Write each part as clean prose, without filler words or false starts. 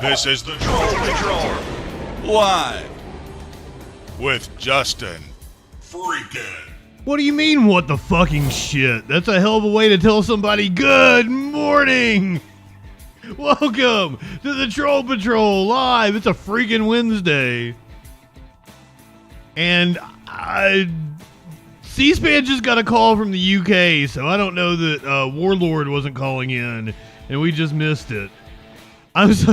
This is the Troll Patrol, live with Justin Freakin. What do you mean, what the fucking shit? That's a hell of a way to tell somebody good morning! Welcome to the Troll Patrol live. It's a freaking Wednesday. And C-SPAN just got a call from the UK, so I don't know that Warlord wasn't calling in, and we just missed it. I was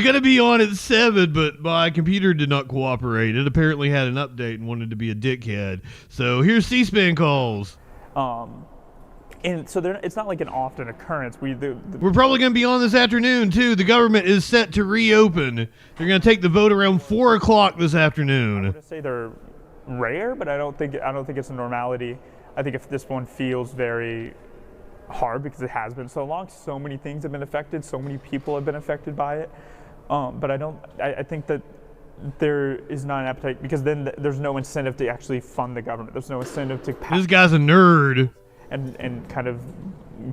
going to be on at 7, but my computer did not cooperate. It apparently had an update and wanted to be a dickhead. So here's C-SPAN calls. And so it's not like an often occurrence. We're probably going to be on this afternoon, too. The government is set to reopen. They're going to take the vote around 4 o'clock this afternoon. I would say they're rare, but I don't think it's a normality. I think if this one feels very hard because it has been so long, so many things have been affected, so many people have been affected by it. But I think that there is not an appetite because then there's no incentive to actually fund the government. There's no incentive to pass. This guy's a nerd. And kind of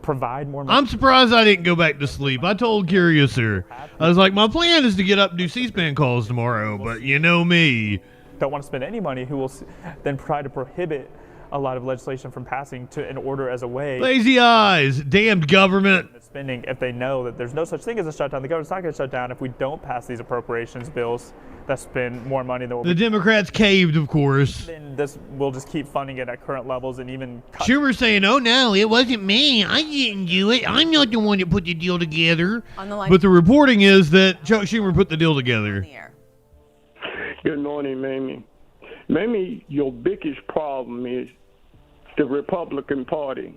provide more money. I'm surprised I didn't go back to sleep. I told Curiouser, I was like, my plan is to get up and do C-SPAN calls tomorrow, but you know me. Don't want to spend any money, who will then try to prohibit a lot of legislation from passing in order as a way. Lazy eyes, damned government. Spending, if they know that there's no such thing as a shutdown, the government's not going to shut down if we don't pass these appropriations bills that spend more money than the Democrats caved, of course. Then we'll just keep funding it at current levels and even cut. Schumer's saying, oh no, it wasn't me. I didn't do it. I'm not the one that put the deal together. But the reporting is that Chuck Schumer put the deal together. Good morning, Mamie. Mamie, your biggest problem is the Republican Party.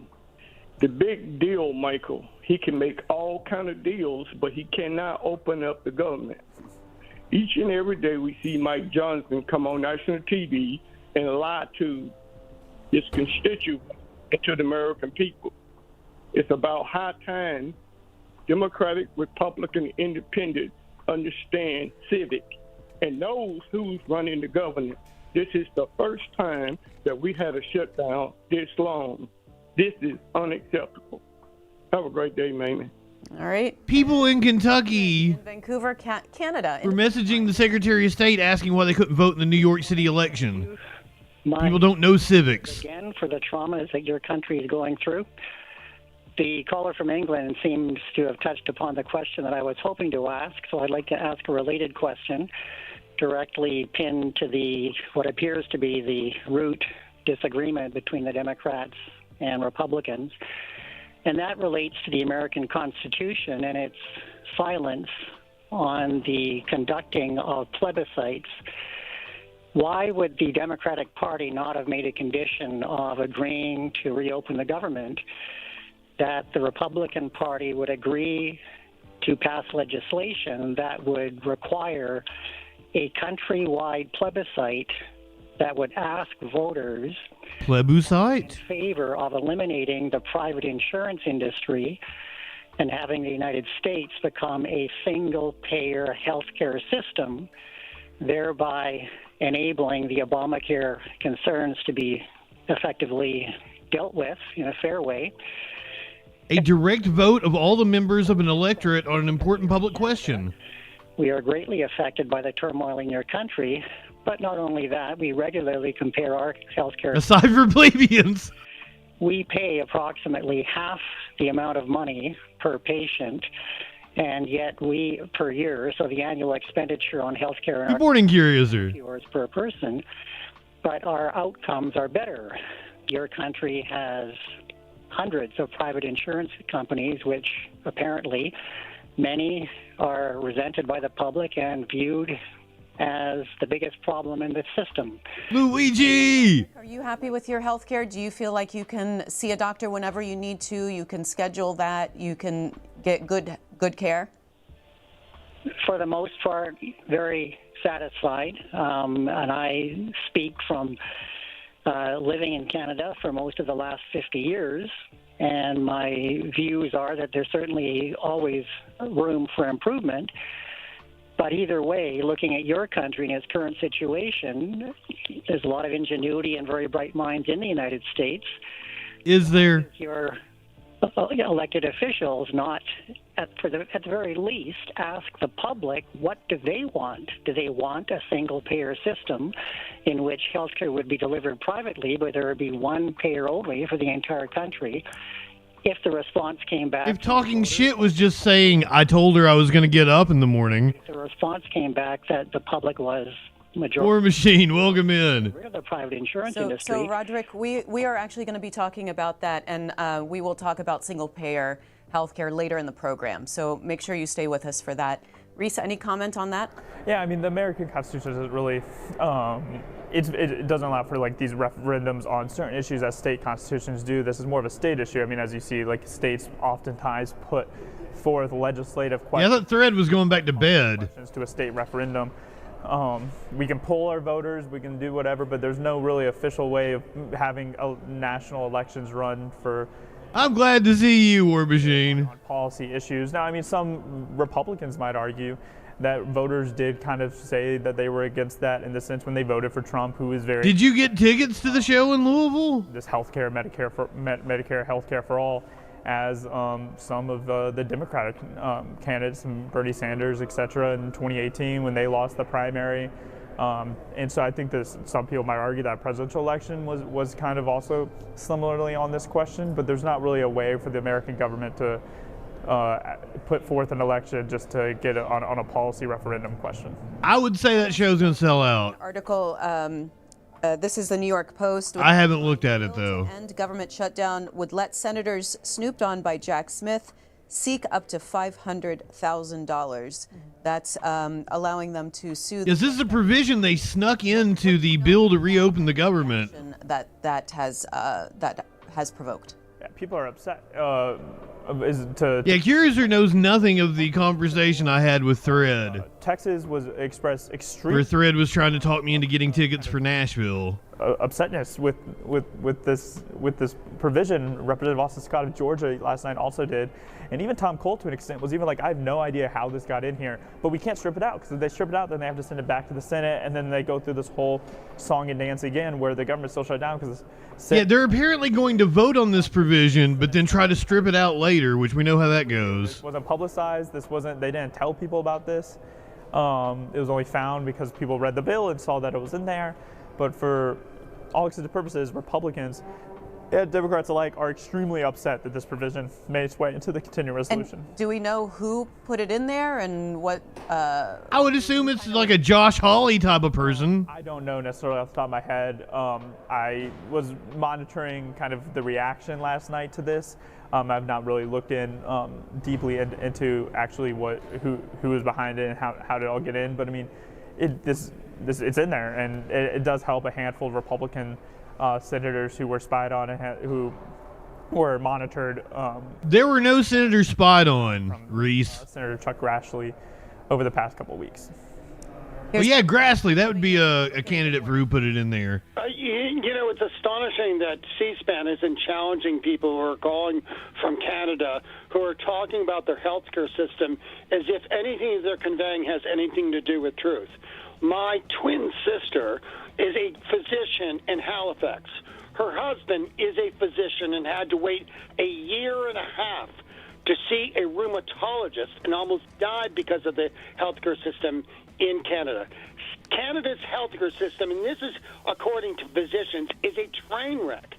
The big deal, Michael, he can make all kind of deals, but he cannot open up the government. Each and every day we see Mike Johnson come on national TV and lie to his constituents and to the American people. It's about high time Democratic, Republican, Independent understand civic and knows who's running the government. This is the first time that we had a shutdown this long. This is unacceptable. Have a great day, Mamie. All right. People in Kentucky, in Vancouver, Canada, were messaging the Secretary of State asking why they couldn't vote in the New York City election. People don't know civics. Again, for the traumas that your country is going through. The caller from England seems to have touched upon the question that I was hoping to ask, so I'd like to ask a related question directly pinned to what appears to be the root disagreement between the Democrats and Republicans. And that relates to the American Constitution and its silence on the conducting of plebiscites. Why would the Democratic Party not have made a condition of agreeing to reopen the government that the Republican Party would agree to pass legislation that would require a countrywide plebiscite that would ask voters in favor of eliminating the private insurance industry and having the United States become a single-payer healthcare system, thereby enabling the Obamacare concerns to be effectively dealt with in a fair way. A direct vote of all the members of an electorate on an important public question. We are greatly affected by the turmoil in your country, but not only that, we regularly compare our health care. Aside from plebeians. We pay approximately half the amount of money per patient, and yet per year, so the annual expenditure on health care Good morning, Curiouser. Yours per person, but our outcomes are better. Your country has hundreds of private insurance companies, which apparently many are resented by the public and viewed as the biggest problem in the system. Luigi! Are you happy with your health care? Do you feel like you can see a doctor whenever you need to? You can schedule that? You can get good care? For the most part, very satisfied. And I speak from living in Canada for most of the last 50 years. And my views are that there's certainly always room for improvement. But either way, looking at your country and its current situation, there's a lot of ingenuity and very bright minds in the United States. Is there? Your elected officials not, at the very least, ask the public what do they want? Do they want a single-payer system in which healthcare would be delivered privately, but there would be one payer only for the entire country? If the response came back... If talking shit was just saying, I told her I was going to get up in the morning. If the response came back that the public was majority... War Machine, welcome in. ...rid of the private insurance industry... So, Roderick, we are actually going to be talking about that, and we will talk about single-payer healthcare later in the program. So make sure you stay with us for that. Reese, any comment on that? Yeah, I mean, the American Constitution doesn't really, it doesn't allow for like these referendums on certain issues as state constitutions do. This is more of a state issue. I mean, as you see, like states oftentimes put forth legislative questions. Yeah, I thought Thread was going back to bed. To a state referendum. We can poll our voters, we can do whatever, but there's no really official way of having national elections run for... I'm glad to see you, War Machine. On policy issues. Now, I mean, some Republicans might argue that voters did kind of say that they were against that in the sense when they voted for Trump, who is very... Did you get tickets to the show in Louisville? This healthcare, Medicare, healthcare for all, as some of the Democratic candidates, Bernie Sanders, et cetera, in 2018 when they lost the primary. And so I think that some people might argue that presidential election was kind of also similarly on this question, but there's not really a way for the American government to put forth an election just to get it on a policy referendum question. I would say that show's going to sell out. Article, this is the New York Post. I haven't looked at it, though. And government shutdown would let senators snooped on by Jack Smith seek up to $500,000. That's allowing them to sue. Yes, this is a provision they snuck into the bill to reopen the government. That has provoked. Yeah, people are upset. Curiouser knows nothing of the conversation I had with Thread. Texas was expressed extreme. Where Thread was trying to talk me into getting tickets for Nashville. Upsetness with this provision. Representative Austin Scott of Georgia last night also did, and even Tom Cole to an extent was even like, I have no idea how this got in here, but we can't strip it out, because if they strip it out, then they have to send it back to the Senate, and then they go through this whole song and dance again, where the government still shut down because. They're apparently going to vote on this provision, but then try to strip it out later, which we know how that goes. This wasn't publicized. They didn't tell people about this. It was only found because people read the bill and saw that it was in there. But for all extended purposes, Republicans and Democrats alike are extremely upset that this provision made its way into the continuing resolution. And do we know who put it in there and what? I would assume it's like a Josh Hawley type of person. I don't know necessarily off the top of my head. I was monitoring kind of the reaction last night to this. I've not really looked in deeply into actually who was behind it and how did it all get in. But I mean, it's in there, and it does help a handful of Republican senators who were spied on and who were monitored. There were no senators spied on, Reese. Senator Chuck Grassley over the past couple of weeks. Well, yeah, Grassley, that would be a candidate for who put it in there. It's astonishing that CSPAN isn't challenging people who are calling from Canada, who are talking about their healthcare system as if anything they're conveying has anything to do with truth. My twin sister is a physician in Halifax. Her husband is a physician and had to wait a year and a half to see a rheumatologist and almost died because of the healthcare system in Canada. Canada's healthcare system, and this is according to physicians, is a train wreck.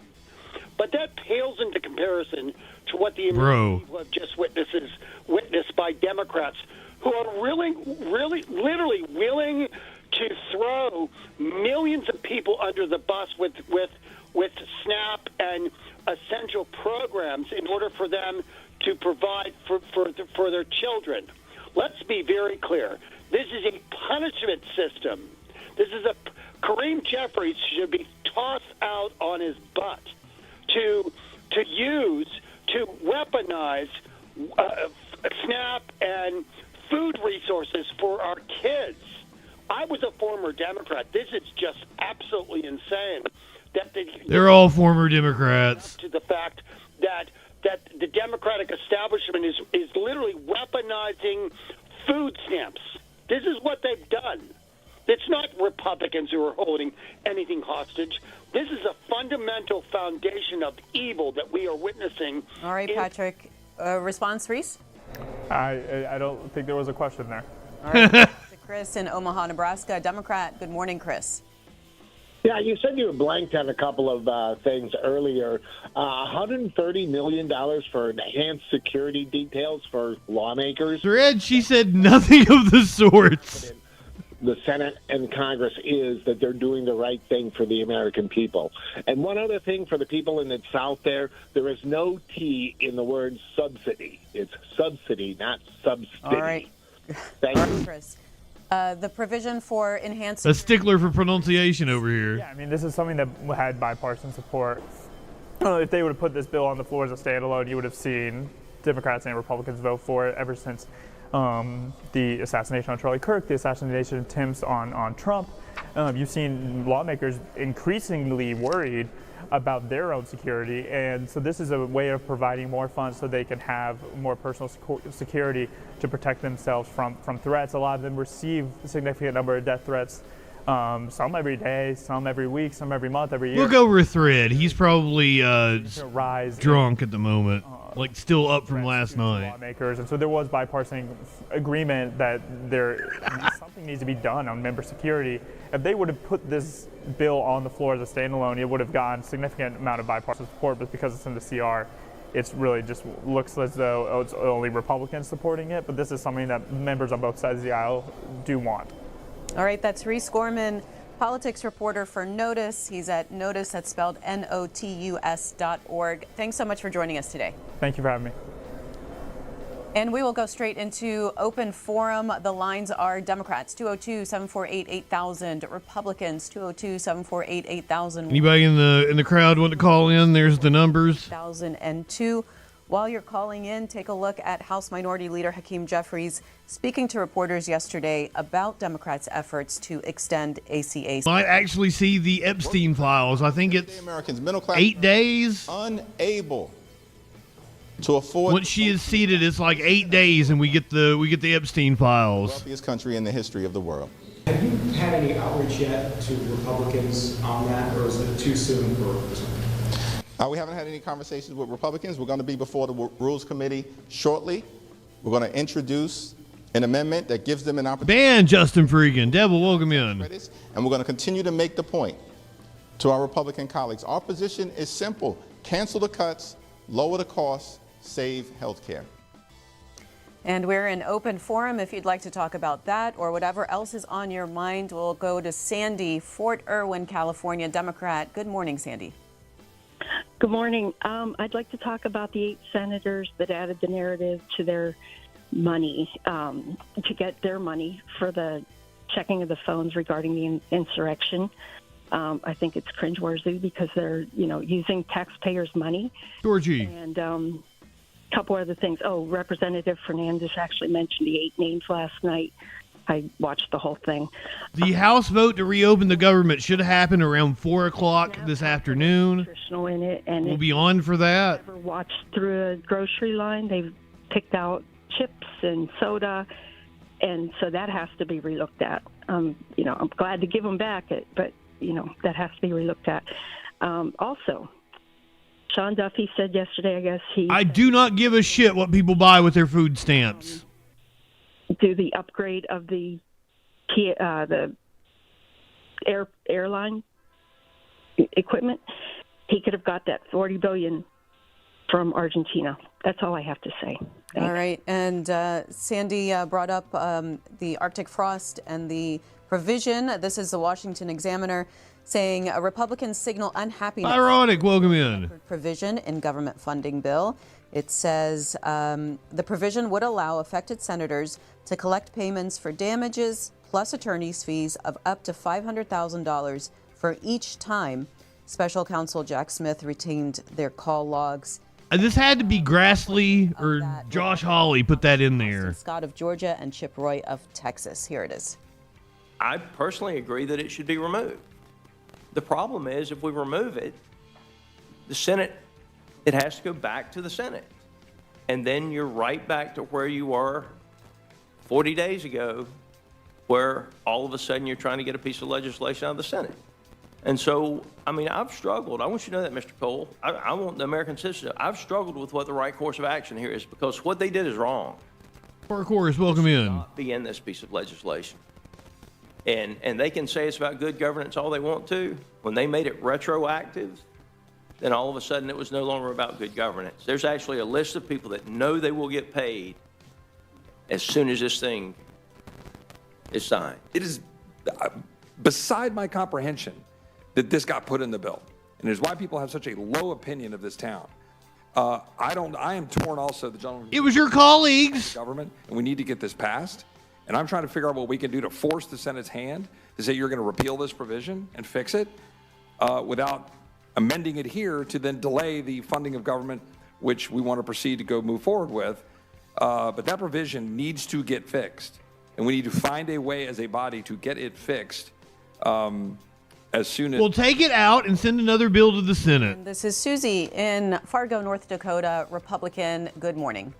But that pales into comparison to what the American people have just witnessed by Democrats who are literally willing to throw millions of people under the bus with SNAP and essential programs in order for them to provide for their children. Let's be very clear. This is a punishment system. This is Kareem Jeffries should be tossed out on his butt to weaponize SNAP and food resources for our kids. I was a former Democrat. This is just absolutely insane. They're all former Democrats. To the fact that the Democratic establishment is literally weaponizing food stamps. This is what they've done. It's not Republicans who are holding anything hostage. This is a fundamental foundation of evil that we are witnessing. All right, Patrick. Response, Reese? I don't think there was a question there. All right. To Chris in Omaha, Nebraska, Democrat. Good morning, Chris. Yeah, you said you were blanked on a couple of things earlier. $130 million for enhanced security details for lawmakers. Thread, she said nothing of the sorts. The Senate and Congress is that they're doing the right thing for the American people. And one other thing for the people in the South there is no T in the word subsidy. It's subsidy, not subsidy. All right. Thank you. Chris. The provision for enhanced... A stickler for pronunciation over here. Yeah, I mean, this is something that had bipartisan support. If they would have put this bill on the floor as a standalone, you would have seen Democrats and Republicans vote for it ever since the assassination on Charlie Kirk, the assassination attempts on Trump. You've seen lawmakers increasingly worried about their own security, and so this is a way of providing more funds so they can have more personal security to protect themselves from threats. A lot of them receive a significant number of death threats, some every day, some every week, some every month, every year. Look over Thread. He's probably rise drunk at the moment, like still up from last night. Lawmakers, and so there was bipartisan agreement that something needs to be done on member security. If they would have put this bill on the floor as a standalone, it would have gotten a significant amount of bipartisan support, but because it's in the CR, it's really just looks as though it's only Republicans supporting it, but this is something that members on both sides of the aisle do want. All right, that's Reese Gorman, politics reporter for Notice. He's at Notice, that's spelled notus.org. Thanks so much for joining us today. Thank you for having me. And we will go straight into open forum. The lines are Democrats, 202-748-8000, Republicans, 202-748-8000. Anybody in the crowd want to call in? There's the numbers. 1002. While you're calling in, take a look at House Minority Leader Hakeem Jeffries speaking to reporters yesterday about Democrats' efforts to extend ACA. Might actually see the Epstein files. I think it's Americans, middle class, 8 days. Unable to afford. Once she is seated, it's like 8 days, and we get the Epstein files. Wealthiest country in the history of the world. Have you had any outreach yet to Republicans on that, or is it too soon for something? We haven't had any conversations with Republicans. We're going to be before the Rules Committee shortly. We're going to introduce an amendment that gives them an opportunity. Ban JustinFREAKIN. Devil, welcome in. And we're going to continue to make the point to our Republican colleagues. Our position is simple. Cancel the cuts, lower the costs, save health care. And we're in open forum. If you'd like to talk about that or whatever else is on your mind, we'll go to Sandy, Fort Irwin, California, Democrat. Good morning, Sandy. Good morning. I'd like to talk about the 8 senators that added the narrative to their money, to get their money for the checking of the phones regarding the insurrection. I think it's cringeworthy because they're, using taxpayers' money. Georgie. And a couple other things. Oh, Representative Fernandez actually mentioned the 8 names last night. I watched the whole thing. The House vote to reopen the government should have happened around 4 o'clock this afternoon. Nutritional in it, and we'll be on for that. Ever watched through a grocery line? They've picked out chips and soda, and so that has to be relooked at. I'm glad to give them back, but that has to be relooked at. Also, Sean Duffy said yesterday, I guess I do not give a shit what people buy with their food stamps. Do the upgrade of the airline equipment. He could have got that $40 billion from Argentina. That's all I have to say. Thanks. All right, and Sandy brought up the Arctic frost and the provision. This is the Washington Examiner saying Republicans signal unhappiness. Ironic, welcome in. Provision in government funding bill. It says the provision would allow affected senators to collect payments for damages plus attorney's fees of up to $500,000 for each time special counsel Jack Smith retained their call logs. This had to be Grassley or Josh Hawley put that in there. Scott of Georgia and Chip Roy of Texas. Here it is. I personally agree that it should be removed. The problem is if we remove it, the Senate, it has to go back to the Senate. And then you're right back to where you were 40 days ago where all of a sudden you're trying to get a piece of legislation out of the Senate. And so, I mean, I've struggled. I want you to know that, Mr. Cole. I want the American citizen. I've struggled with what the right course of action here is, because what they did is wrong. Parkour's welcome in. Not be in this piece of legislation. And they can say it's about good governance all they want to. When they made it retroactive, then all of a sudden it was no longer about good governance. There's actually a list of people that know they will get paid as soon as this thing is signed. It is beside my comprehension that this got put in the bill, and is why people have such a low opinion of this town. I am torn also, the gentleman. It was your colleagues. Government, and we need to get this passed. And I'm trying to figure out what we can do to force the Senate's hand to say you're going to repeal this provision and fix it without amending it here to then delay the funding of government, which we want to proceed to go move forward with. But that provision needs to get fixed. And we need to find a way as a body to get it fixed as soon as... We'll take it out and send another bill to the Senate. This is Susie in Fargo, North Dakota, Republican. Good morning.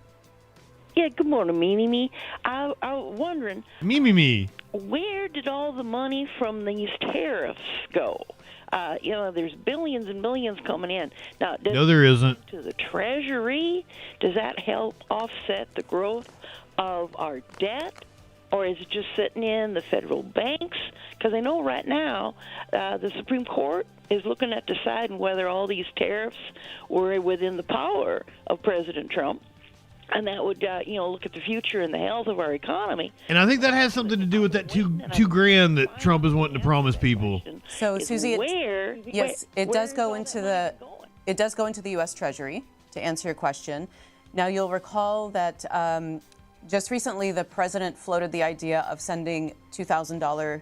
Yeah, good morning, me. I was wondering... Me. Where did all the money from these tariffs go? There's billions and billions coming in. Now, No, there isn't. To the Treasury? Does that help offset the growth of our debt? Or is it just sitting in the federal banks? Because I know right now the Supreme Court is looking at deciding whether all these tariffs were within the power of President Trump. And that would, look at the future and the health of our economy. And I think that has something to do with that two grand that Trump is wanting to promise people. So, Susie, it does go into the U.S. Treasury, to answer your question. Now, you'll recall that just recently the president floated the idea of sending $2,000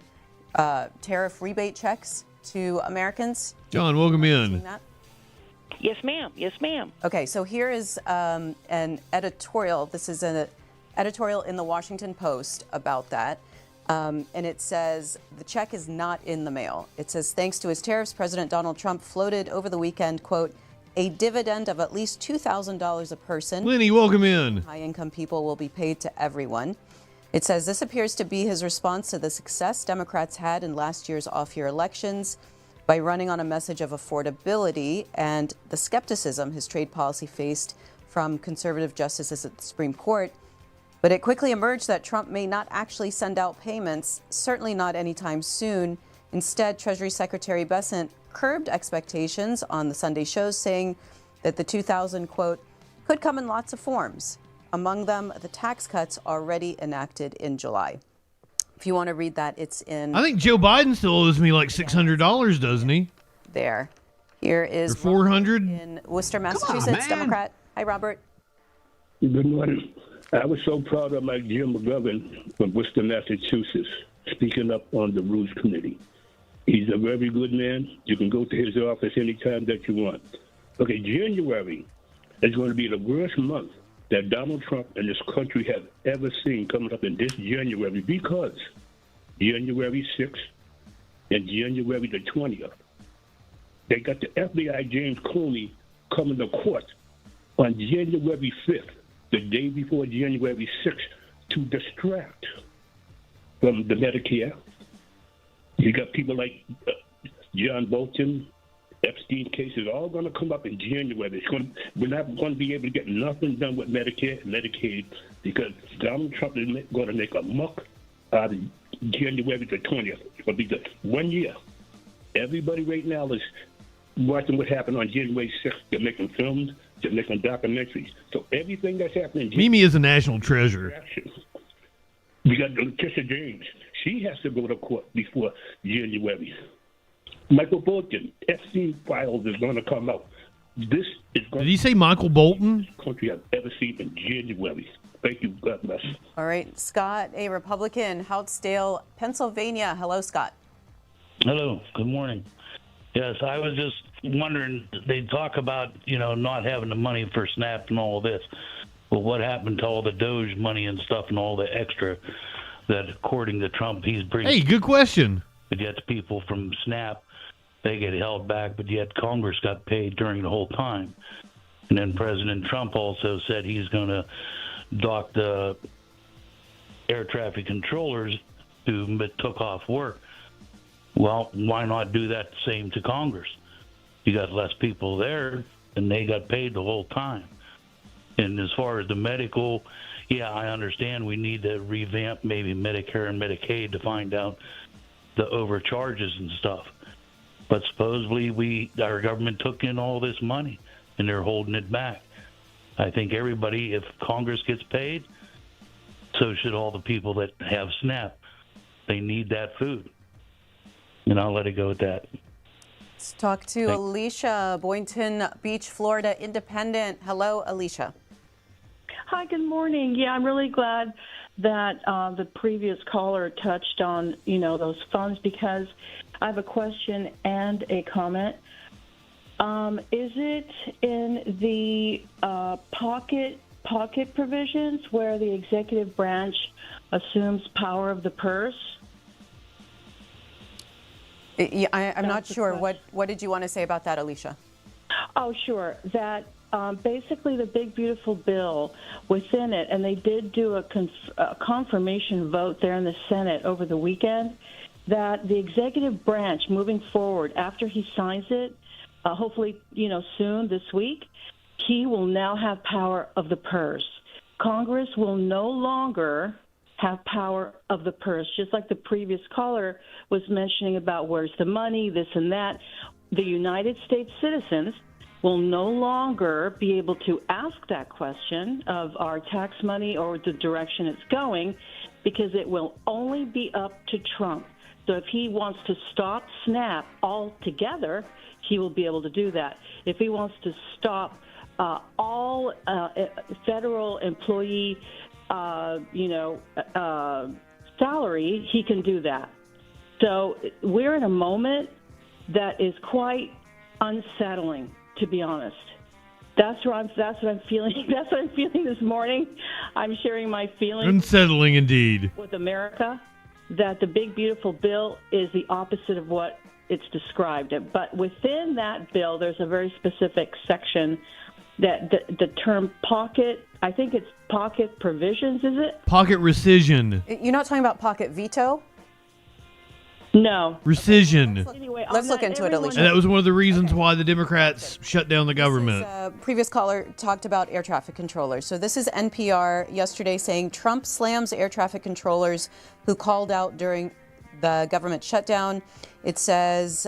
tariff rebate checks to Americans. John, welcome in. Yes, ma'am. Okay, so here is an editorial. This is an editorial in the Washington Post about that. And it says, the check is not in the mail. It says, thanks to his tariffs, President Donald Trump floated over the weekend, quote, a dividend of at least $2,000 a person. Lenny, welcome in. High-income people will be paid to everyone. It says this appears to be his response to the success Democrats had in last year's off-year elections by running on a message of affordability and the skepticism his trade policy faced from conservative justices at the Supreme Court. But it quickly emerged that Trump may not actually send out payments, certainly not anytime soon. Instead, Treasury Secretary Bessent curbed expectations on the Sunday shows, saying that the 2,000, quote, could come in lots of forms. Among them, the tax cuts already enacted in July. If you want to read that, it's in... I think Joe Biden still owes me like $600, doesn't he? There. Here is... Or $400? In Worcester, Massachusetts, Democrat. Hi, Robert. Good morning. I was so proud of my Jim McGovern from Worcester, Massachusetts, speaking up on the Rules Committee. He's a very good man. You can go to his office anytime that you want. Okay, January is going to be the worst month that Donald Trump and this country have ever seen coming up in this January, because January 6th and January the 20th, they got the FBI James Comey coming to court on January 5th, the day before January 6th, to distract from the Medicare. You got people like John Bolton, Epstein cases, all going to come up in January. We're not going to be able to get nothing done with Medicare and Medicaid because Donald Trump is going to make a muck out of January the 20th. It's going to be the 1 year. Everybody right now is watching what happened on January 6th. They're making films. They're making documentaries. So everything that's happening... Mimi is a national treasure. We got Letitia James. She has to go to court before January. Michael Bolton, Epstein files is going to come out. This is going Did he say Michael Bolton? Country I've ever seen in January. Thank you. God bless. All right. Scott, a Republican, Houtsdale, Pennsylvania. Hello, Scott. Hello. Good morning. Yes, I was just wondering, they talk about, not having the money for SNAP and all this. Well, what happened to all the Doge money and stuff and all the extra that, according to Trump, he's bringing? Hey, good question. But yet people from SNAP, they get held back, but yet Congress got paid during the whole time. And then President Trump also said he's going to dock the air traffic controllers who took off work. Well, why not do that same to Congress? You got less people there, and they got paid the whole time. And as far as the medical, yeah, I understand we need to revamp maybe Medicare and Medicaid to find out the overcharges and stuff. But supposedly our government took in all this money, and they're holding it back. I think everybody, if Congress gets paid, so should all the people that have SNAP. They need that food. And I'll let it go at that. Let's talk to Alicia, Boynton Beach, Florida Independent. Hello, Alicia. Hi, good morning. Yeah, I'm really glad that the previous caller touched on, those funds, because I have a question and a comment. Is it in the pocket provisions where the executive branch assumes power of the purse? Yeah, I'm not sure. What did you want to say about that, Alicia? Oh, sure. That basically the big, beautiful bill within it, and they did do a confirmation vote there in the Senate over the weekend, that the executive branch moving forward after he signs it, hopefully, soon this week, he will now have power of the purse. Congress will no longer have power of the purse, just like the previous caller was mentioning about where's the money, this and that. The United States citizens will no longer be able to ask that question of our tax money or the direction it's going, because it will only be up to Trump. So if he wants to stop SNAP altogether, he will be able to do that. If he wants to stop all federal employee salary, he can do that. So we're in a moment that is quite unsettling, to be honest. That's what I'm feeling. That's what I'm feeling this morning. I'm sharing my feelings. Unsettling indeed. With America, that the big beautiful bill is the opposite of what it's described. But within that bill, there's a very specific section that the term pocket, I think it's pocket provisions, is it? Pocket rescission. You're not talking about pocket veto? No. Rescission. Anyway, Let's look into it, Alicia. And that was one of the reasons why the Democrats shut down the government. Previous caller talked about air traffic controllers. So this is NPR yesterday saying Trump slams air traffic controllers who called out during the government shutdown. It says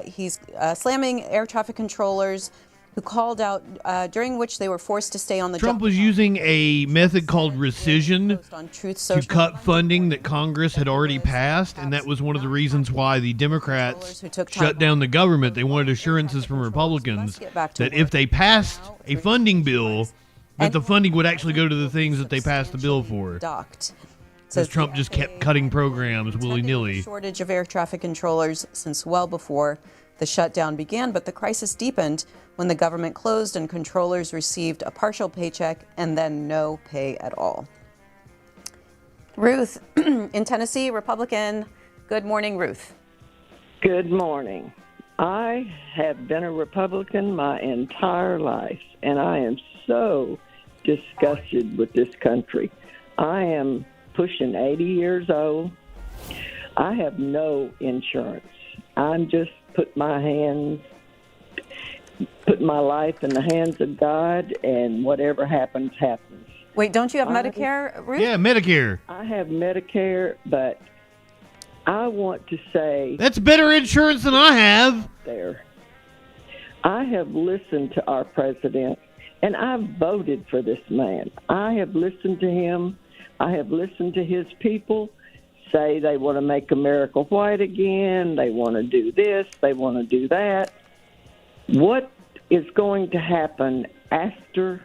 he's slamming air traffic controllers who called out during which they were forced to stay on the Trump was using a method called rescission to cut funding that Congress had already passed, and that was one of the reasons why the Democrats shut down the government. They wanted assurances from Republicans that if they passed a funding bill, that the funding would actually go to the things that they passed the bill for. Because Trump just kept cutting programs willy-nilly. Shortage of air traffic controllers since well before the shutdown began, but the crisis deepened when the government closed and controllers received a partial paycheck and then no pay at all. Ruth in Tennessee, Republican. Good morning, Ruth. Good morning. I have been a Republican my entire life, and I am so disgusted with this country. I am pushing 80 years old. I have no insurance. I'm just put my life in the hands of God, and whatever happens, happens. Wait, don't you have Medicare, Ruth? Yeah, Medicare. I have Medicare, but I want to say... That's better insurance than I have. There. I have listened to our president, and I've voted for this man. I have listened to him. I have listened to his people say they want to make America white again, they want to do this, they want to do that. What is going to happen after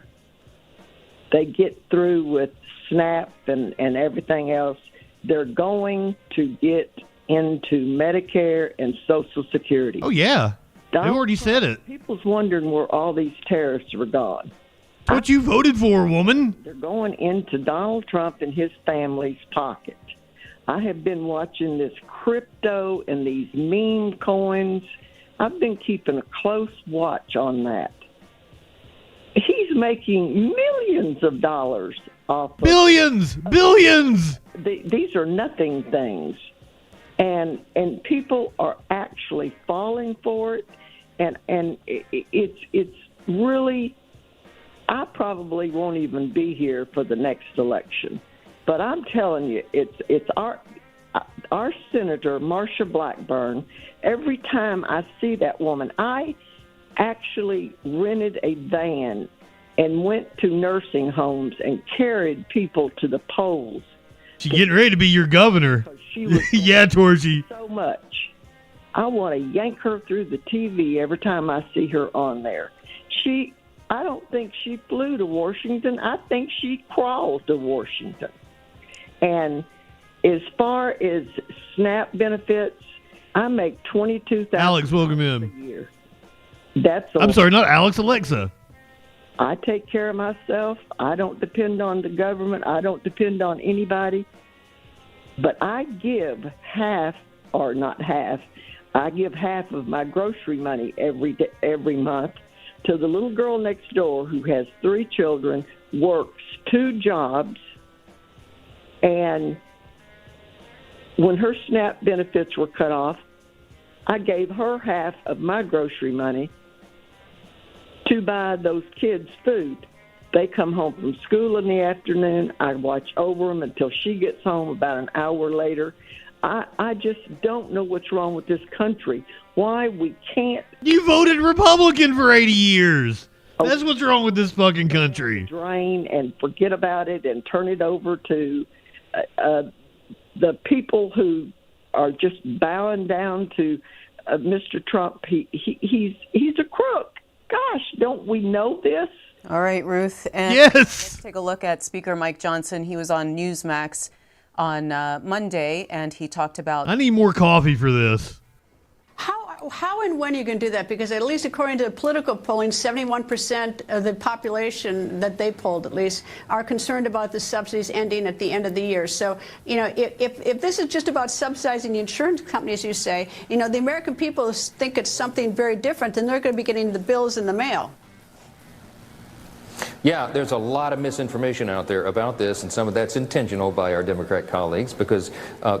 they get through with SNAP and everything else? They're going to get into Medicare and Social Security. Oh, yeah. They already said it. People's wondering where all these terrorists were gone. That's what you voted for, woman. They're going into Donald Trump and his family's pocket. I have been watching this crypto and these meme coins. I've been keeping a close watch on that. He's making millions of dollars off of billions! these are nothing things, and people are actually falling for it, and it's really. I probably won't even be here for the next election, but I'm telling you, it's our Senator Marsha Blackburn. Every time I see that woman, I actually rented a van and went to nursing homes and carried people to the polls. She's getting ready to be your governor. She was yeah, Torchy. So much. I want to yank her through the TV every time I see her on there. I don't think she flew to Washington. I think she crawled to Washington. And as far as SNAP benefits, I make $22,000 Alex, welcome a in. year. I'm sorry, not Alex, Alexa. I take care of myself. I don't depend on the government. I don't depend on anybody. But I give half, or not half, I give half of my grocery money every month to the little girl next door who has 3 children, works 2 jobs, and when her SNAP benefits were cut off, I gave her half of my grocery money to buy those kids food. They come home from school in the afternoon. I watch over them until she gets home about an hour later. I just don't know what's wrong with this country. Why we can't... You voted Republican for 80 years. That's what's wrong with this fucking country. Drain and forget about it and turn it over to the people who are just bowing down to Mr. Trump. He's a crook. Gosh, don't we know this? All right, Ruth. And yes. Let's take a look at Speaker Mike Johnson. He was on Newsmax on Monday, and he talked about... I need more coffee for this. How and when are you going to do that? Because at least according to political polling, 71% of the population that they polled, at least, are concerned about the subsidies ending at the end of the year. So, if this is just about subsidizing the insurance companies, you say, the American people think it's something very different, then they're going to be getting the bills in the mail. Yeah, there's a lot of misinformation out there about this, and some of that's intentional by our Democrat colleagues because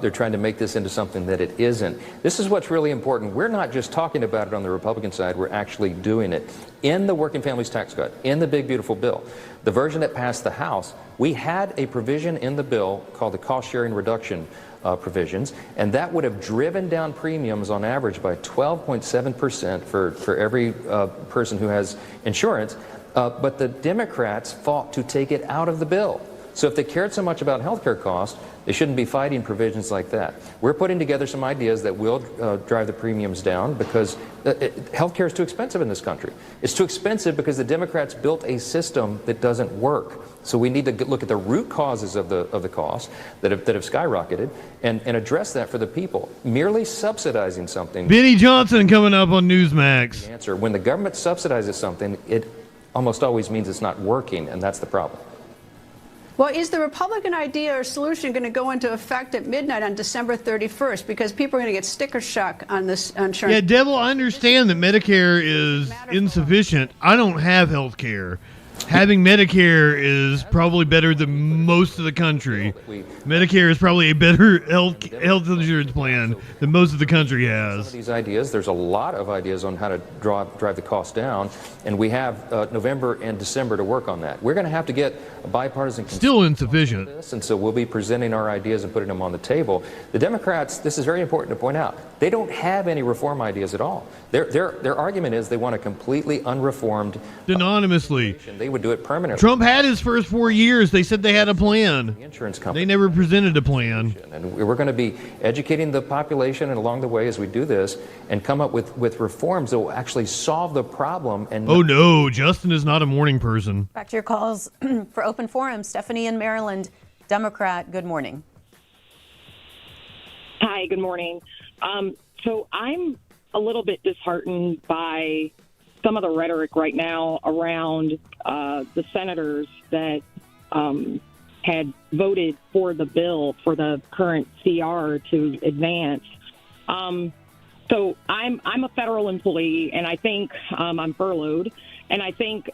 they're trying to make this into something that it isn't. This is what's really important. We're not just talking about it on the Republican side, we're actually doing it. In the Working Families Tax Cut, in the Big Beautiful Bill, the version that passed the House, we had a provision in the bill called the cost-sharing reduction provisions, and that would have driven down premiums on average by 12.7% for every person who has insurance. But the Democrats fought to take it out of the bill. So if they cared so much about health care costs, they shouldn't be fighting provisions like that. We're putting together some ideas that will drive the premiums down because health care is too expensive in this country. It's too expensive because the Democrats built a system that doesn't work. So we need to look at the root causes of the costs that have skyrocketed and address that for the people. Merely subsidizing something... Benny Johnson coming up on Newsmax. The answer. When the government subsidizes something, it almost always means it's not working, and that's the problem. Well, is the Republican idea or solution going to go into effect at midnight on December 31st? Because people are going to get sticker shock on this insurance. Yeah, Devil, I understand that Medicare is insufficient. I don't have health care. Having Medicare is probably better than most of the country. Medicare is probably a better health insurance plan than most of the country has. Some of these ideas, there's a lot of ideas on how to drive the cost down, and we have November and December to work on that. We're going to have to get a bipartisan consensus. Still insufficient. And so we'll be presenting our ideas and putting them on the table. The Democrats, this is very important to point out, they don't have any reform ideas at all. Their argument is they want a completely unreformed... Anonymously. They would do it permanently. Trump had his first 4 years. They said they had a plan. The insurance company. They never presented a plan. And we're going to be educating the population and along the way as we do this and come up with reforms that will actually solve the problem. And oh, no. Justin is not a morning person. Back to your calls for Open Forum. Stephanie in Maryland, Democrat. Good morning. Hi, good morning. So I'm a little bit disheartened by some of the rhetoric right now around the senators that had voted for the bill for the current CR to advance. So I'm a federal employee, and I think I'm furloughed, and I think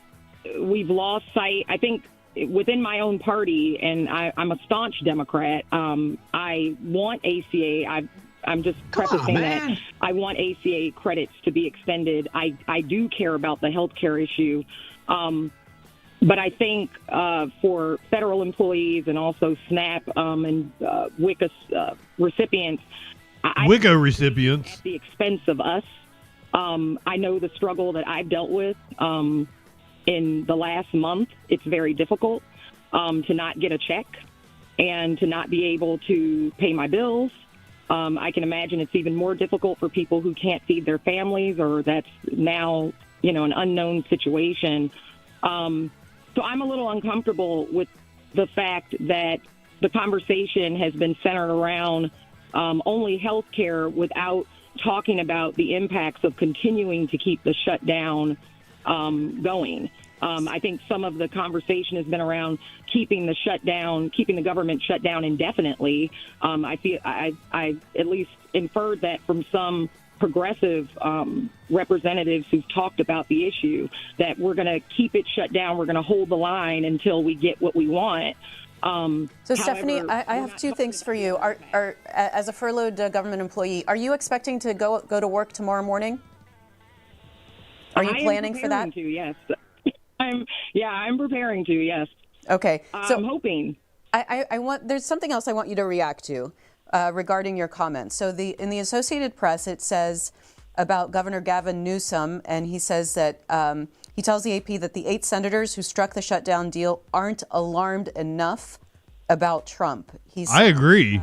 we've lost sight. I think within my own party, and I'm a staunch Democrat, I want ACA. I'm just prefacing that I want ACA credits to be extended. I do care about the health care issue. But I think for federal employees and also SNAP and WICA recipients, WICA recipients, at the expense of us. I know the struggle that I've dealt with in the last month. It's very difficult to not get a check and to not be able to pay my bills. I can imagine it's even more difficult for people who can't feed their families, or that's now, an unknown situation. So I'm a little uncomfortable with the fact that the conversation has been centered around only health care without talking about the impacts of continuing to keep the shutdown going. I think some of the conversation has been around keeping the government shut down indefinitely. I at least inferred that from some progressive representatives who've talked about the issue, that we're going to keep it shut down. We're going to hold the line until we get what we want. So, Stephanie, I have two things for you. Are as a furloughed government employee, are you expecting to go to work tomorrow morning? Are you planning for that? To, yes. I'm preparing to, yes. Okay. So I'm hoping. There's something else I want you to react to regarding your comments. So in the Associated Press, it says about Governor Gavin Newsom, and he says that he tells the AP that the 8 senators who struck the shutdown deal aren't alarmed enough about Trump. I agree.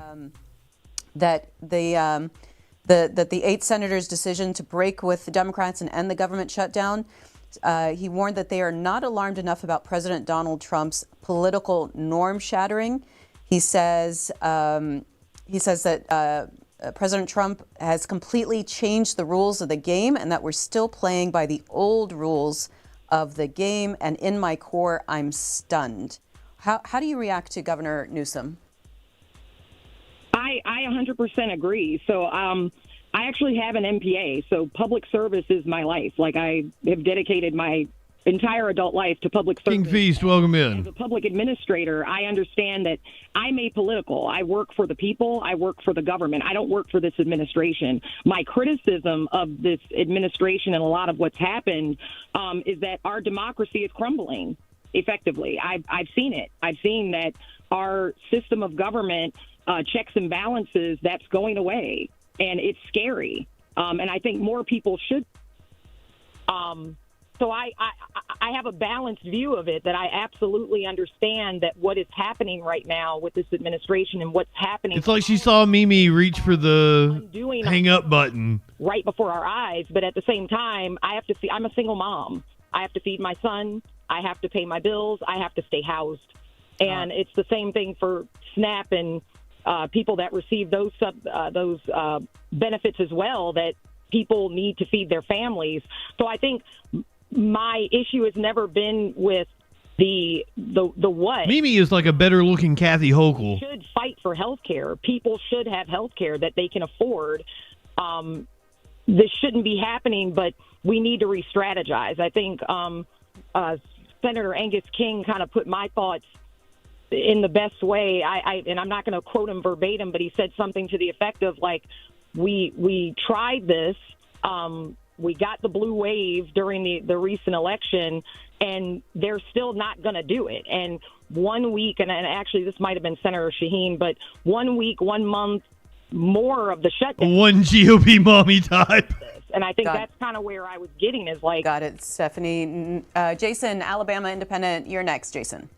That the 8 senators' decision to break with the Democrats and end the government shutdown, he warned that they are not alarmed enough about President Donald Trump's political norm shattering. He says that President Trump has completely changed the rules of the game, and that we're still playing by the old rules of the game. And in my core, I'm stunned. How do you react to Governor Newsom? I 100% agree. So I actually have an MPA, so public service is my life. Like, I have dedicated my entire adult life to public service. King Feast, welcome in. As a public administrator, I understand that I'm apolitical. I work for the people. I work for the government. I don't work for this administration. My criticism of this administration and a lot of what's happened is that our democracy is crumbling effectively. I've seen it. I've seen that our system of government, checks and balances, that's going away. And it's scary. And I think more people should. So I have a balanced view of it, that I absolutely understand that what is happening right now with this administration and what's happening. It's like she saw Mimi reach for the hang up button right before our eyes. But at the same time, I'm a single mom. I have to feed my son. I have to pay my bills. I have to stay housed. And it's the same thing for SNAP and people that receive those benefits as well, that people need to feed their families. So I think my issue has never been with the what. Mimi is like a better looking Kathy Hochul. Should fight for health care. People should have health care that they can afford. This shouldn't be happening, but we need to re-strategize. I think Senator Angus King kind of put my thoughts in the best way. And I'm not going to quote him verbatim, but he said something to the effect of, like, we tried this. We got the blue wave during the recent election, and they're still not going to do it. And 1 week, and actually this might have been Senator Shaheen, but 1 week, 1 month more of the shutdown. One GOP mommy type. And I think that's kind of where I was getting, is like. Got it, Stephanie. Jason, Alabama Independent, you're next, Jason.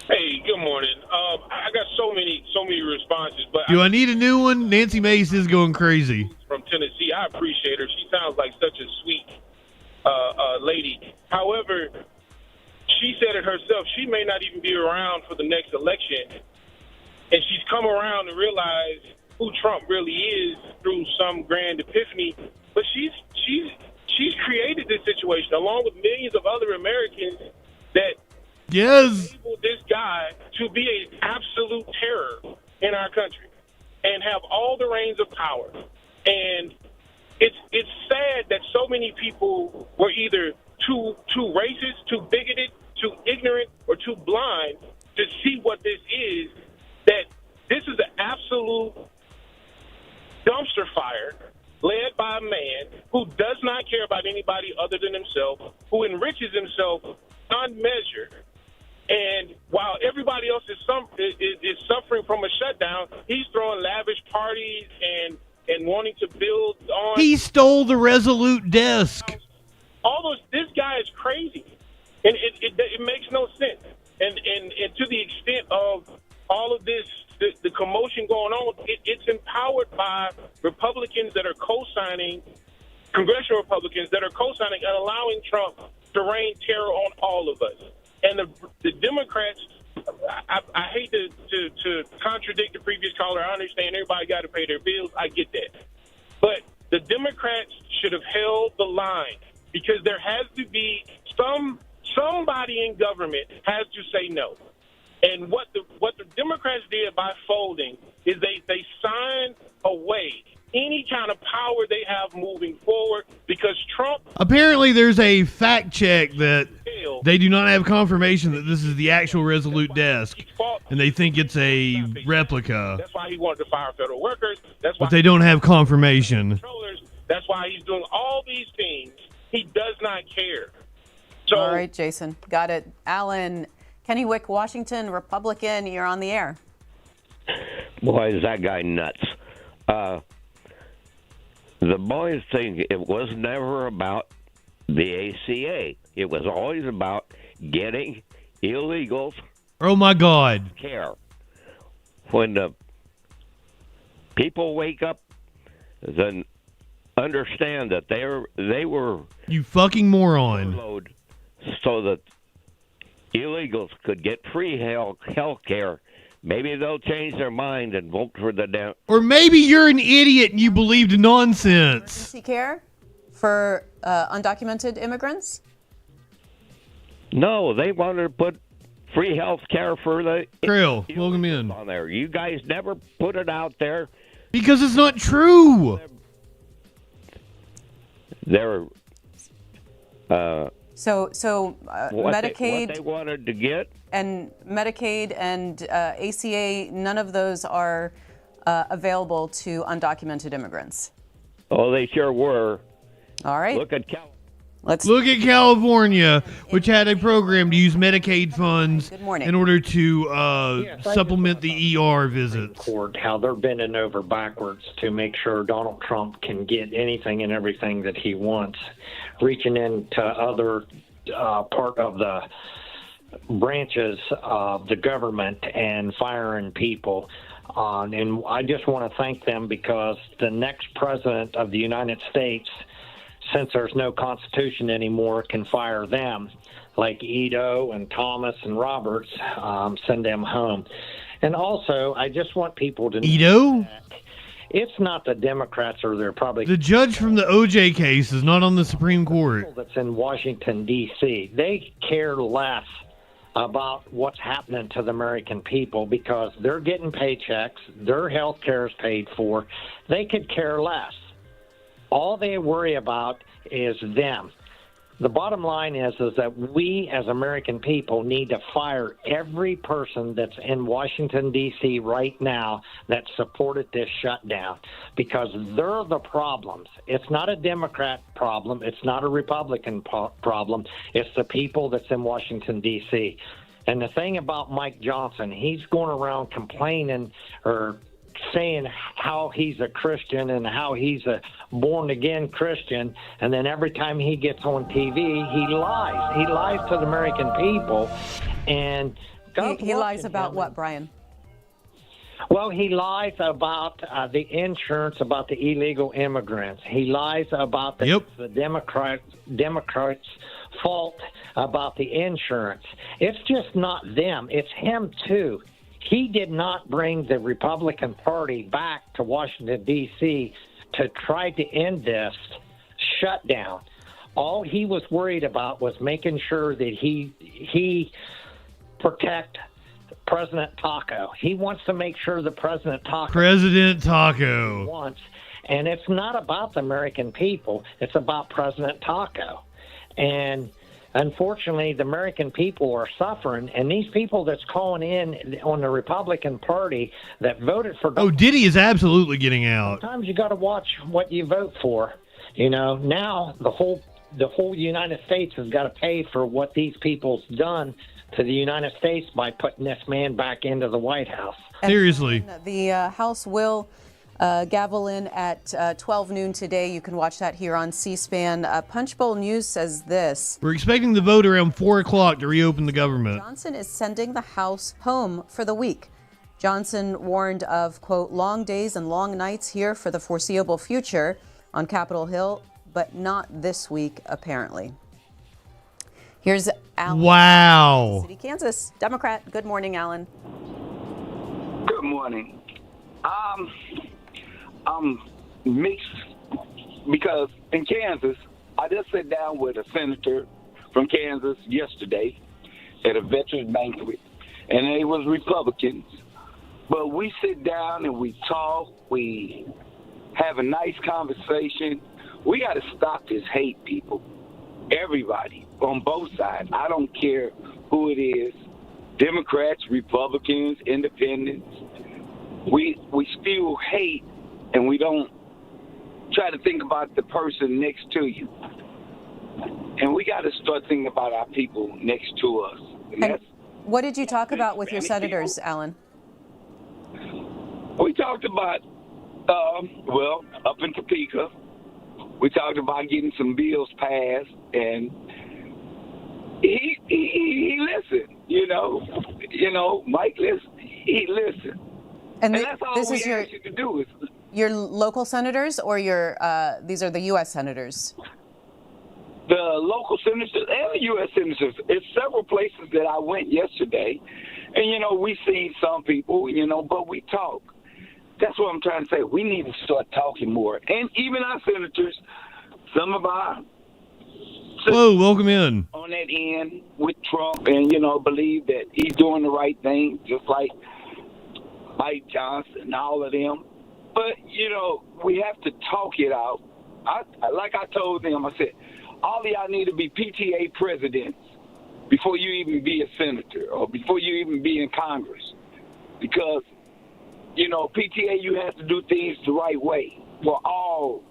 Hey, good morning. I got so many responses, but do I need a new one? Nancy Mace is going crazy. From Tennessee, I appreciate her. She sounds like such a sweet lady. However, she said it herself. She may not even be around for the next election, and she's come around to realize who Trump really is through some grand epiphany. But she's created this situation along with millions of other Americans that. Yes. This guy to be an absolute terror in our country and have all the reins of power. And it's sad that so many people were either too racist, too bigoted, too ignorant or too blind to see what this is, that this is an absolute dumpster fire led by a man who does not care about anybody other than himself, who enriches himself beyond measure. And while everybody else is suffering from a shutdown, he's throwing lavish parties and wanting to build on. He stole the Resolute desk. This guy is crazy, and it makes no sense. And to the extent of all of this, the commotion going on, it's empowered by Republicans that are co-signing, congressional Republicans that are co-signing and allowing Trump to rain terror on all of us. And the Democrats, I hate to contradict the previous caller. I understand everybody got to pay their bills. I get that. But the Democrats should have held the line, because there has to be somebody in government has to say no. And what the Democrats did by folding is they signed away any kind of power they have moving forward, because Trump... Apparently there's a fact check that they do not have confirmation that this is the actual Resolute desk, and they think it's a replica. That's why he wanted to fire federal workers. That's why But they don't have confirmation. That's why he's doing all these things. He does not care. So, all right, Jason. Got it. Alan, Kennewick, Washington, Republican, you're on the air. Boy, is that guy nuts. The boys think it was never about the ACA. It was always about getting illegals. Oh, my God. Care. When the people wake up, then understand that they were... You fucking moron. So that illegals could get free health care. Maybe they'll change their mind and vote for the down. Or maybe you're an idiot and you believed nonsense. Emergency care for undocumented immigrants? No, they wanted to put free health care for the... Trail, welcome in. On there. You guys never put it out there. Because it's not true. They're... So Medicaid... What they wanted to get... And Medicaid and ACA, none of those are available to undocumented immigrants. Oh, they sure were. All right. Look at Look at California, which had a program to use Medicaid funds in order to supplement the ER visits. Court, how they're bending over backwards to make sure Donald Trump can get anything and everything that he wants, reaching into other part of the branches of the government and firing people. And I just want to thank them, because the next president of the United States, since there's no Constitution anymore, can fire them, like Ito and Thomas and Roberts, send them home. And also, I just want people to know Ito? It's not the Democrats or the Republicans. The judge from the OJ case is not on the Supreme Court. That's in Washington, D.C. They care less about what's happening to the American people, because they're getting paychecks, their health care is paid for. They could care less. All they worry about is them. The bottom line is that we as American people need to fire every person that's in Washington, D.C. right now that supported this shutdown, because they're the problems. It's not a Democrat problem. It's not a Republican problem. It's the people that's in Washington, D.C. And the thing about Mike Johnson, he's going around complaining or saying how he's a Christian and how he's a born-again Christian, and then every time he gets on TV, he lies. He lies to the American people. And he lies about what, Brian? Well, he lies about the insurance, about the illegal immigrants. He lies about the Democrats' fault about the insurance. It's just not them. It's him, too. He did not bring the Republican Party back to Washington, D.C. to try to end this shutdown. All he was worried about was making sure that he protect President Taco. He wants to make sure the President Taco wants. And it's not about the American people. It's about President Taco. And Unfortunately, the American people are suffering, and these people that's calling in on the Republican Party that voted for Oh, Diddy is absolutely getting out. sometimes you got to watch what you vote for. You know, now the whole United States has got to pay for what these people's done to the United States by putting this man back into the White House. Seriously. The House will gavel in at 12 noon today. You can watch that here on C-SPAN. Punchbowl News says this. We're expecting the vote around 4 o'clock to reopen the government. Johnson is sending the House home for the week. Johnson warned of, quote, long days and long nights here for the foreseeable future on Capitol Hill, but not this week, apparently. Here's Alan. Wow. City, Kansas, Democrat. Good morning, Alan. Good morning. I'm mixed because in Kansas, I just sat down with a senator from Kansas yesterday at a veterans banquet, and they was Republicans. But we sit down and we talk, we have a nice conversation. We got to stop this hate, people. Everybody on both sides. I don't care who it is. Democrats, Republicans, Independents. We spew hate, and we don't try to think about the person next to you. And we got to start thinking about our people next to us. And what did you talk about with your senators, Alan? We talked about, up in Topeka, we talked about getting some bills passed, and he listened. You know, Mike listened. He listened. And that's all this we is ask you to do is your local senators, or your these are the U.S. senators? the local senators and the U.S. senators. It's several places that I went yesterday, and, we see some people, but we talk. That's what I'm trying to say. We need to start talking more. And even our senators, some of our Whoa, welcome in. on that end with Trump and, believe that he's doing the right thing, just like Mike Johnson and all of them. But, we have to talk it out. Like I told them, I said, all of y'all need to be PTA presidents before you even be a senator or before you even be in Congress. Because, PTA, you have to do things the right way for all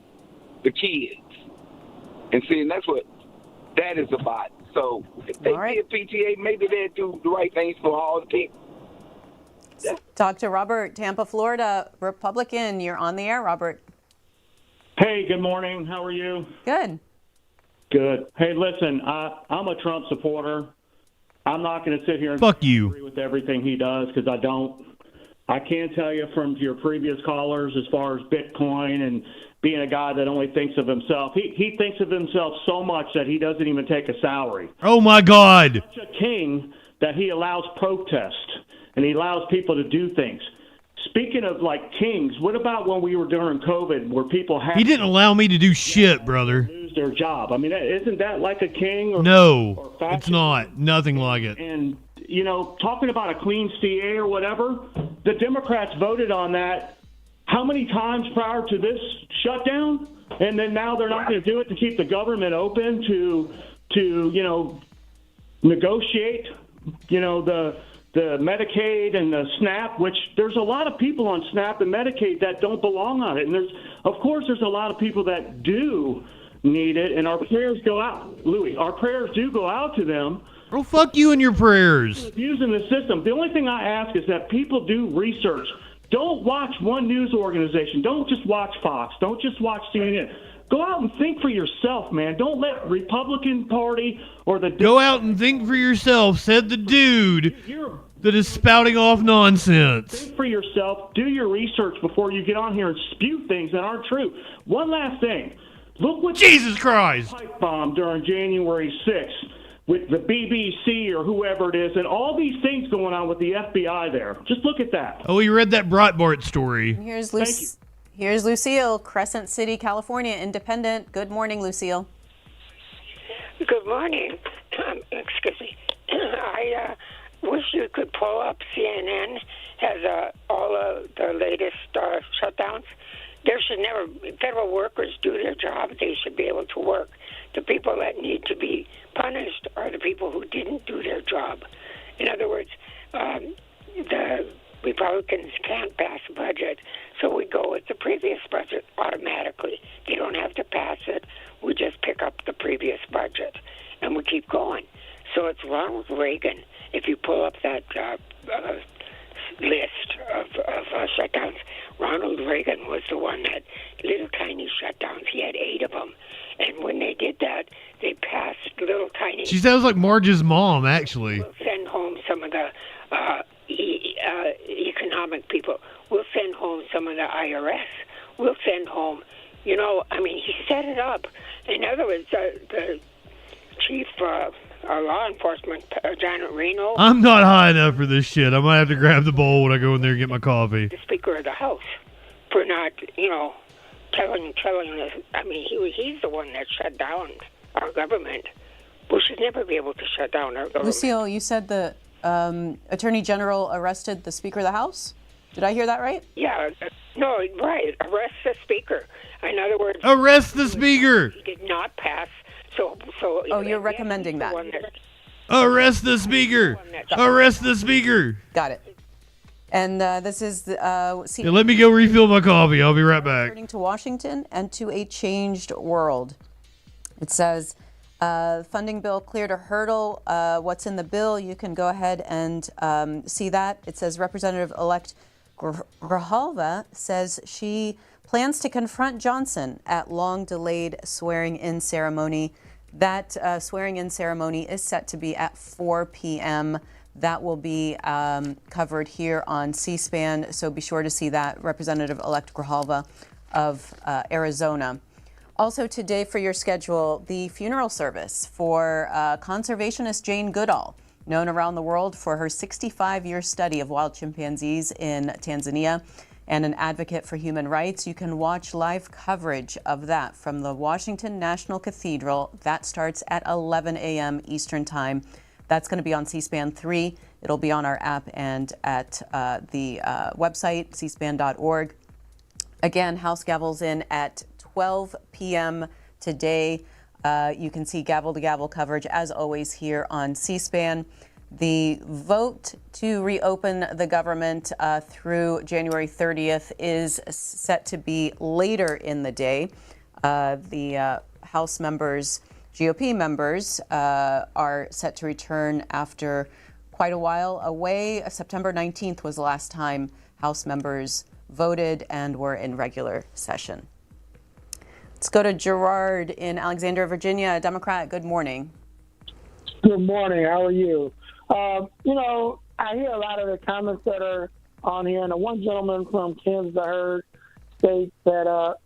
the kids. And see, and that's what that is about. So if they did PTA, maybe they'd do the right things for all the people. Talk to Robert, Tampa, Florida, Republican. You're on the air, Robert. Hey, good morning. How are you? Good. Good. Hey, listen, I'm a Trump supporter. I'm not going to sit here and Fuck you. agree with everything he does because I don't. I can tell you from your previous callers as far as Bitcoin and being a guy that only thinks of himself, he thinks of himself so much that he doesn't even take a salary. Oh, my God. He's such a king that he allows protest and he allows people to do things. Speaking of, kings, what about when we were during COVID where people had He didn't allow me to do shit, brother. lose their job? I mean, isn't that like a king? No, it's not. Nothing like it. And, talking about a clean CA or whatever, the Democrats voted on that how many times prior to this shutdown? And then now they're not going to do it to keep the government open to negotiate, the Medicaid and the SNAP, which there's a lot of people on SNAP and Medicaid that don't belong on it. And there's a lot of people that do need it. And our prayers go out, Louis, our prayers do go out to them. Oh, fuck you and your prayers. Abusing the system. The only thing I ask is that people do research. Don't watch one news organization. Don't just watch Fox. Don't just watch CNN. Go out and think for yourself, man. Don't let Republican Party or the... Go out and think for yourself, said the dude that is spouting off nonsense. Think for yourself. Do your research before you get on here and spew things that aren't true. One last thing. Look what... Jesus Christ! ...pipe bomb during January 6th with the BBC or whoever it is and all these things going on with the FBI there. Just look at that. Oh, you read that Breitbart story. Here's Lucille, Crescent City, California, Independent. Good morning, Lucille. Good morning. Excuse me. I wish you could pull up CNN, has all of the latest shutdowns, There should never, federal workers do their job. They should be able to work. The people that need to be punished are the people who didn't do their job. In other words, the Republicans can't pass a budget, so we go with the previous budget automatically. They don't have to pass it. We just pick up the previous budget, and we keep going. So it's Ronald Reagan. If you pull up that list of shutdowns, Ronald Reagan was the one that little tiny shutdowns. He had 8 of them. And when they did that, they passed little tiny... She sounds like Marge's mom, actually. We'll send home some of the economic people. We'll send home some of the IRS. We'll send home, he set it up. In other words, the chief law enforcement, Janet Reno... I'm not high enough for this shit. I might have to grab the bowl when I go in there and get my coffee. The Speaker of the House for not, telling us. He's the one that shut down our government. We should never be able to shut down our government. Lucille, you said the Attorney General arrested the Speaker of the House? Did I hear that right? Yeah, no, right. Arrest the Speaker. In other words... Arrest the Speaker! He did not pass, so... Oh, you're recommending that. Arrest the Speaker! Arrest the Speaker! Got it. And this is let me go refill my coffee. I'll be right back. Turning to Washington and to a changed world. It says, funding bill cleared a hurdle. What's in the bill? You can go ahead and see that. It says Representative-elect Grijalva says she plans to confront Johnson at long-delayed swearing-in ceremony. That swearing-in ceremony is set to be at 4 p.m. That will be covered here on C-SPAN, so be sure to see that. Representative-elect Grijalva of Arizona. Also today for your schedule, the funeral service for conservationist Jane Goodall, known around the world for her 65-year study of wild chimpanzees in Tanzania and an advocate for human rights. You can watch live coverage of that from the Washington National Cathedral. That starts at 11 a.m. Eastern Time. That's going to be on C-SPAN 3. It'll be on our app and at the website, cspan.org. Again, House gavels in at 12 p.m. today. You can see gavel-to-gavel coverage, as always, here on C-SPAN. The vote to reopen the government through January 30th is set to be later in the day. The House members... GOP members are set to return after quite a while away. September 19th was the last time House members voted and were in regular session. Let's go to Gerard in Alexandria, Virginia, a Democrat. Good morning. Good morning. How are you? I hear a lot of the comments that are on here, and the one gentleman from Kansas I heard state that,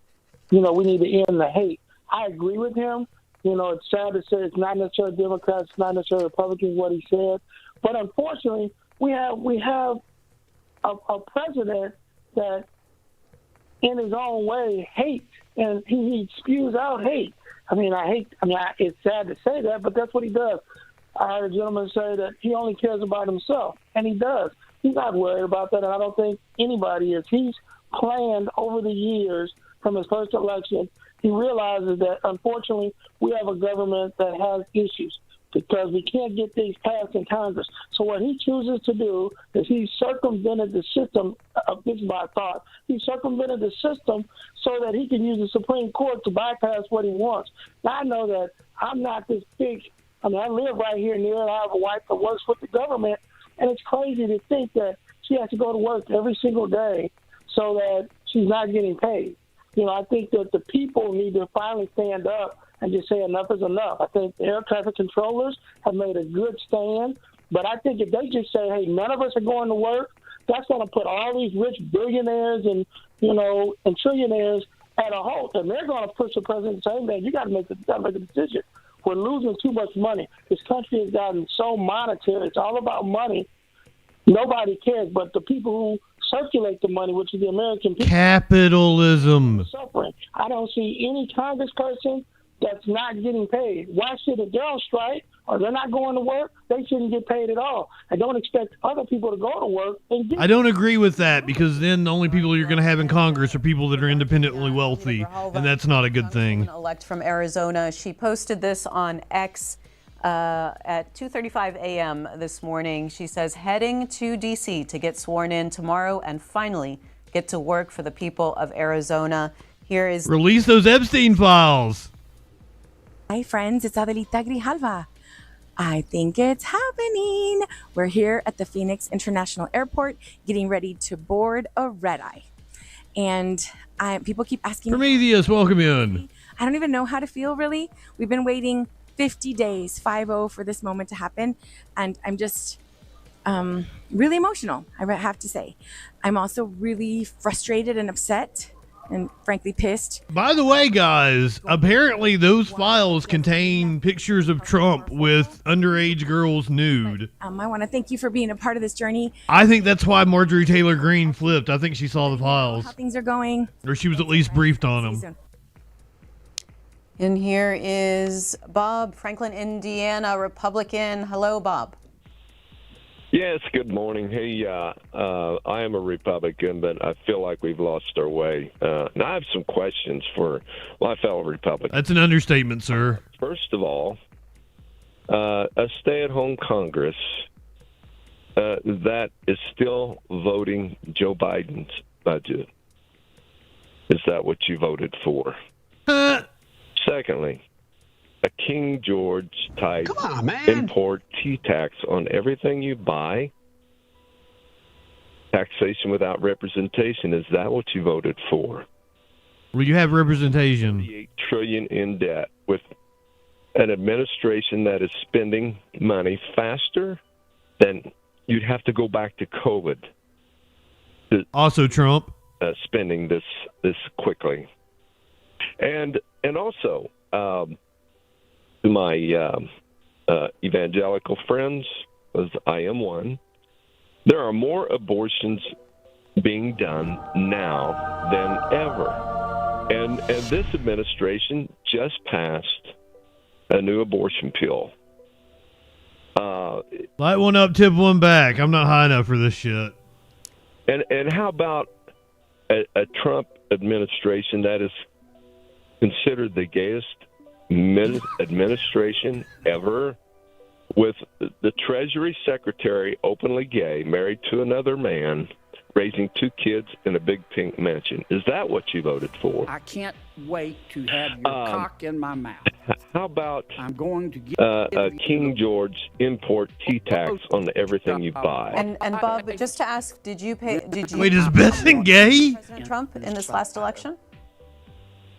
we need to end the hate. I agree with him. It's sad to say it's not necessarily Democrats, it's not necessarily Republicans, what he said. But unfortunately, we have a president that, in his own way, hates, and he spews out hate. It's sad to say that, but that's what he does. I heard a gentleman say that he only cares about himself, and he does. He's not worried about that, and I don't think anybody is. He's planned over the years from his first election. He realizes that, unfortunately, we have a government that has issues because we can't get things passed in Congress. So what he chooses to do is he circumvented the system. This is my thought. He circumvented the system so that he can use the Supreme Court to bypass what he wants. Now, I know that I'm not this big. I live right here near it. I have a wife that works with the government, and it's crazy to think that she has to go to work every single day so that she's not getting paid. I think that the people need to finally stand up and just say enough is enough. I think the air traffic controllers have made a good stand, but I think if they just say, hey, none of us are going to work, that's going to put all these rich billionaires and trillionaires at a halt, and they're going to push the president and say, hey, man, you got to make a decision. We're losing too much money. This country has gotten so monetary. It's all about money. Nobody cares, but the people who circulate the money, which is the American people. Capitalism. Suffering. I don't see any congressperson that's not getting paid. Why should if they're on strike? or they're not going to work, they shouldn't get paid at all. I don't expect other people to go to work and get I don't agree with that, because then the only people you're going to have in Congress are people that are independently wealthy, and that's not a good thing. Elect from Arizona. She posted this on X at 2:35 a.m. this morning. She says, heading to D.C. to get sworn in tomorrow and finally get to work for the people of Arizona. Here is... Release those Epstein files. Hi, friends. It's Adelita Grijalva. I think it's happening. We're here at the Phoenix International Airport getting ready to board a red-eye. And people keep asking me... Prometheus, welcome in. I don't even know how to feel, really. We've been waiting 50 days, 5-0, for this moment to happen. And I'm just really emotional, I have to say. I'm also really frustrated and upset and frankly pissed. By the way, guys, apparently those files contain pictures of Trump with underage girls nude. I want to thank you for being a part of this journey. I think that's why Marjorie Taylor Greene flipped. I think she saw the files. How things are going. Or she was at least briefed on them. And here is Bob, Franklin, Indiana, Republican. Hello, Bob. Yes, good morning. Hey, I am a Republican, but I feel like we've lost our way. Now, I have some questions for my fellow Republicans. That's an understatement, sir. First of all, a stay-at-home Congress that is still voting Joe Biden's budget. Is that what you voted for? Secondly, a King George type import T-tax on everything you buy. Taxation without representation. Is that what you voted for? Well, you have representation. $38 trillion in debt with an administration that is spending money faster than you'd have to go back to COVID. Also, Trump spending this quickly, and also. To my evangelical friends, as I am one, there are more abortions being done now than ever. And this administration just passed a new abortion pill. Light one up, tip one back. I'm not high enough for this shit. And how about a Trump administration that is considered the gayest administration ever, with the Treasury Secretary openly gay, married to another man, raising 2 kids in a big pink mansion? Is that what you voted for? I can't wait to have your cock in my mouth. How about I'm going to get a King George import T-tax on everything you buy? And Bob, just to ask, did you Wait, is Bethany gay? President Trump in this last election?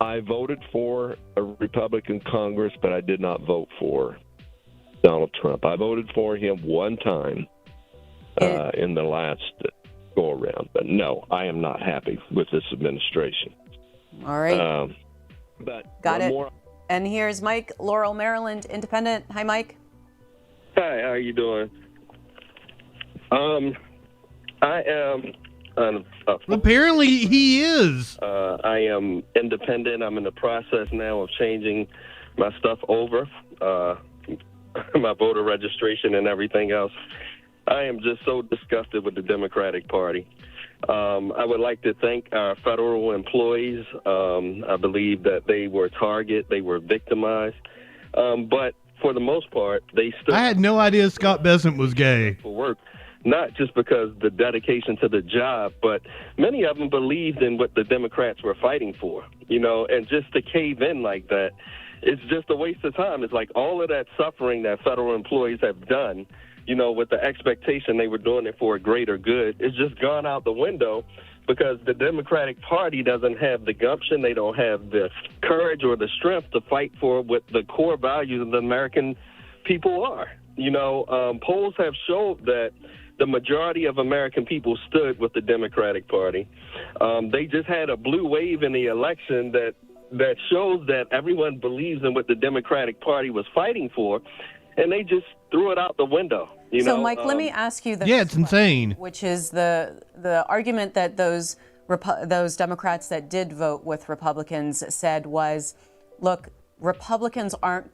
I voted for a Republican Congress, but I did not vote for Donald Trump. I voted for him one time in the last go-around. But no, I am not happy with this administration. All right. But got it. More. And here's Mike, Laurel, Maryland, Independent. Hi, Mike. Hi, how are you doing? I am... Apparently he is. I am independent. I'm in the process now of changing my stuff over, my voter registration and everything else. I am just so disgusted with the Democratic Party. I would like to thank our federal employees. I believe that they were targeted, they were victimized. But for the most part, they still... I had no idea Scott Bessent was gay. ...for work. Not just because the dedication to the job, but many of them believed in what the Democrats were fighting for, and just to cave in like that, it's just a waste of time. It's like all of that suffering that federal employees have done, with the expectation they were doing it for a greater good, it's just gone out the window because the Democratic Party doesn't have the gumption, they don't have the courage or the strength to fight for what the core values of the American people are. Polls have showed that the majority of American people stood with the Democratic Party. They just had a blue wave in the election that shows that everyone believes in what the Democratic Party was fighting for, and they just threw it out the window. So, Mike, let me ask you this. Yeah, it's insane. Which is the argument that those Democrats that did vote with Republicans said was, look, Republicans aren't going